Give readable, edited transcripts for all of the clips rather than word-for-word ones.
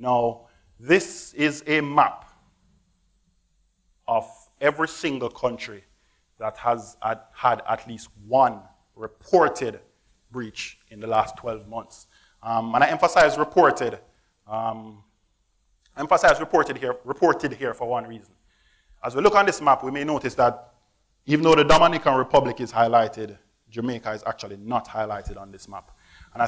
Now, this is a map of every single country that has had at least one reported breach in the last 12 months. And I emphasize reported. Reported here for one reason. As we look on this map, we may notice that even though the Dominican Republic is highlighted, Jamaica is actually not highlighted on this map. And I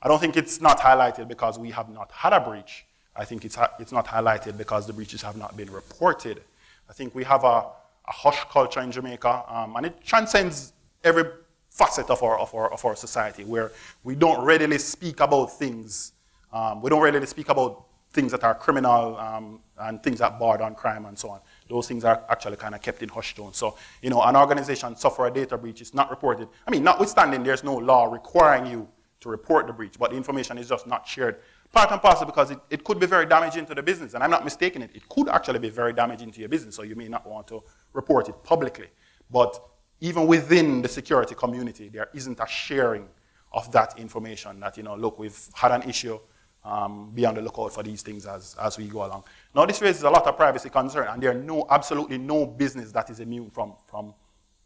don't think it's not highlighted because we have not had a breach. I think it's not highlighted because the breaches have not been reported. I think we have a hush culture in Jamaica, and it transcends every facet of our society, where we don't readily speak about things. We don't readily speak about things that are criminal and things that border on crime and so on. Those things are actually kind of kept in hushed tones. So, you know, an organization suffer a data breach, it's not reported. I mean, notwithstanding, there's no law requiring you to report the breach, but the information is just not shared. Part and parcel because it could be very damaging to the business, and I'm not mistaken it. It could actually be very damaging to your business, so you may not want to report it publicly. But even within the security community, there isn't a sharing of that information that, you know, look, we've had an issue, be on the lookout for these things as we go along. Now, this raises a lot of privacy concern, and there are absolutely no business that is immune from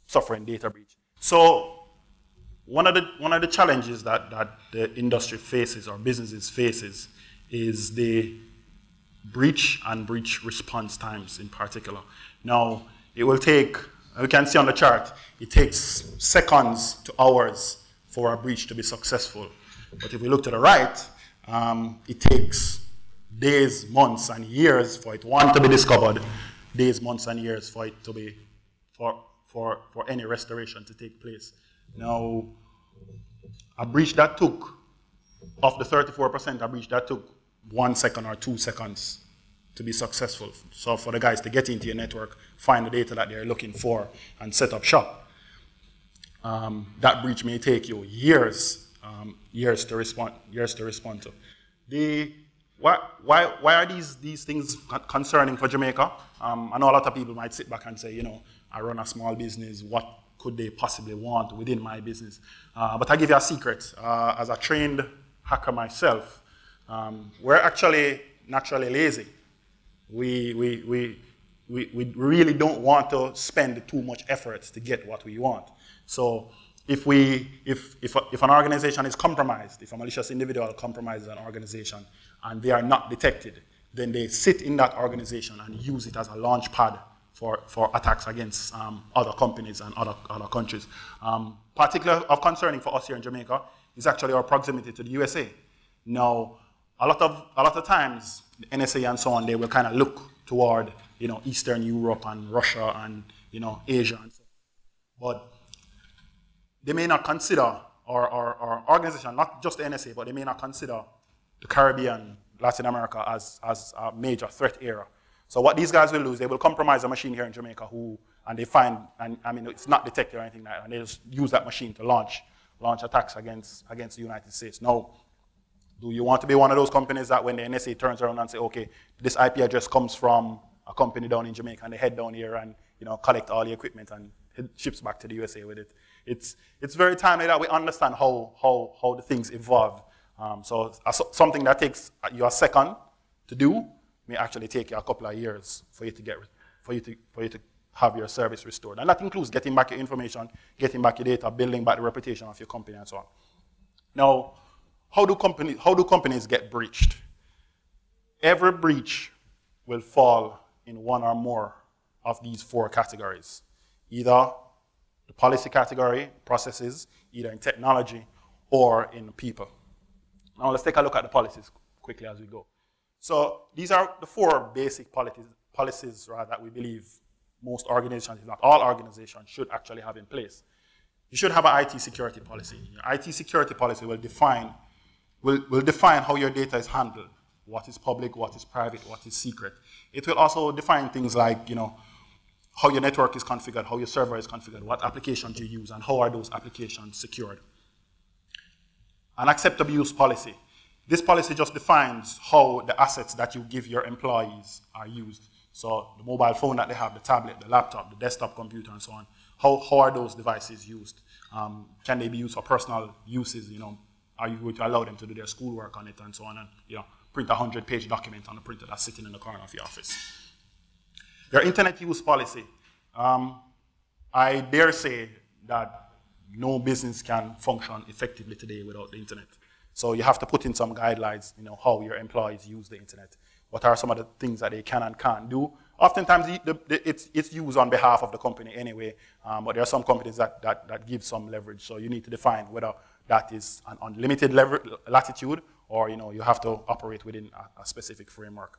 suffering data breach. So one of the challenges that the industry faces, or businesses faces, is the breach and breach response times in particular. Now, it will take, we can see on the chart, it takes seconds to hours for a breach to be successful. But if we look to the right, it takes days, months, and years for it, one, to be discovered, days, months, and years for it to be, for any restoration to take place. Now, a breach that took, of the 34%, a breach that took 1 second or 2 seconds to be successful. So for the guys to get into your network, find the data that they're looking for, and set up shop, that breach may take you years to respond to. Why are these things concerning for Jamaica? I know a lot of people might sit back and say, you know, I run a small business, what could they possibly want within my business? But I'll give you a secret. As a trained hacker myself, we're actually naturally lazy. We really don't want to spend too much effort to get what we want. So if an organization is compromised, if a malicious individual compromises an organization and they are not detected, then they sit in that organization and use it as a launch pad for attacks against other companies and other countries. Particularly of concerning for us here in Jamaica is actually our proximity to the USA. Now, a lot of times, the NSA and so on, they will kind of look toward, you know, Eastern Europe and Russia and, you know, Asia and so on. But they may not consider our organization, not just the NSA, but they may not consider the Caribbean, Latin America as a major threat area. So what these guys will do is they will compromise a machine here in Jamaica and they find, and I mean, it's not detected or anything like that, and they just use that machine to launch attacks against the United States. Now, do you want to be one of those companies that when the NSA turns around and say, okay, this IP address comes from a company down in Jamaica, and they head down here and, you know, collect all the equipment and it ships back to the USA with it? It's very timely that we understand how the things evolve. So something that takes you a second to do may actually take you a couple of years for you to have your service restored. And that includes getting back your information, getting back your data, building back the reputation of your company, and so on. Now, how do companies get breached? Every breach will fall in one or more of these 4 categories. Either the policy category, processes, either in technology or in people. Now let's take a look at the policies quickly as we go. So these are the 4 basic policies that we believe most organizations, if not all organizations, should actually have in place. You should have an IT security policy. Your IT security policy will define how your data is handled, what is public, what is private, what is secret. It will also define things like, you know, how your network is configured, how your server is configured, what applications you use, and how are those applications secured. An acceptable use policy. This policy just defines how the assets that you give your employees are used. So the mobile phone that they have, the tablet, the laptop, the desktop computer, and so on. How are those devices used? Can they be used for personal uses? You know, are you going to allow them to do their schoolwork on it and so on? And, you know, print a 100-page document on a printer that's sitting in the corner of your office. Your internet use policy. I dare say that no business can function effectively today without the internet. So you have to put in some guidelines, how your employees use the internet. What are some of the things that they can and can't do? Oftentimes, it's used on behalf of the company anyway, but there are some companies that give some leverage. So you need to define whether that is an unlimited latitude or you have to operate within a specific framework.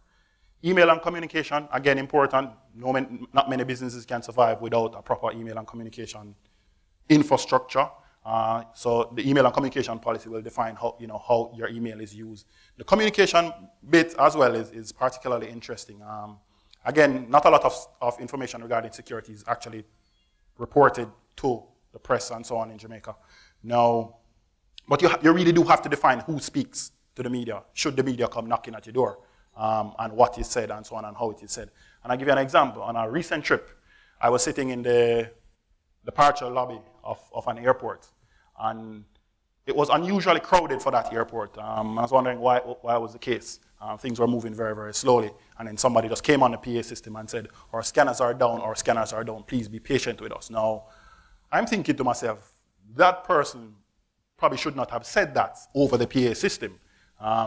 Email and communication, again, important. Not many businesses can survive without a proper email and communication infrastructure. So the email and communication policy will define how your email is used. The communication bit as well is particularly interesting. Again, not a lot of information regarding security is actually reported to the press and so on in Jamaica. Now, but you really do have to define who speaks to the media, should the media come knocking at your door, and what is said and so on and how it is said. And I'll give you an example. On a recent trip, I was sitting in the departure lobby of an airport, and it was unusually crowded for that airport. I was wondering why was the case. Things were moving very, very slowly, and then somebody just came on the PA system and said, our scanners are down, please be patient with us. Now, I'm thinking to myself, that person probably should not have said that over the PA system. A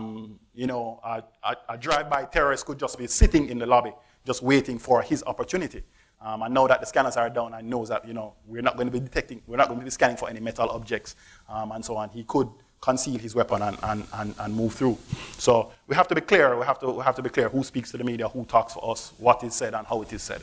drive-by terrorist could just be sitting in the lobby, just waiting for his opportunity. And now that the scanners are down, I know that we're not going to be scanning for any metal objects and so on. He could conceal his weapon and move through. So we have to be clear. We have to be clear who speaks to the media, who talks for us, what is said, and how it is said.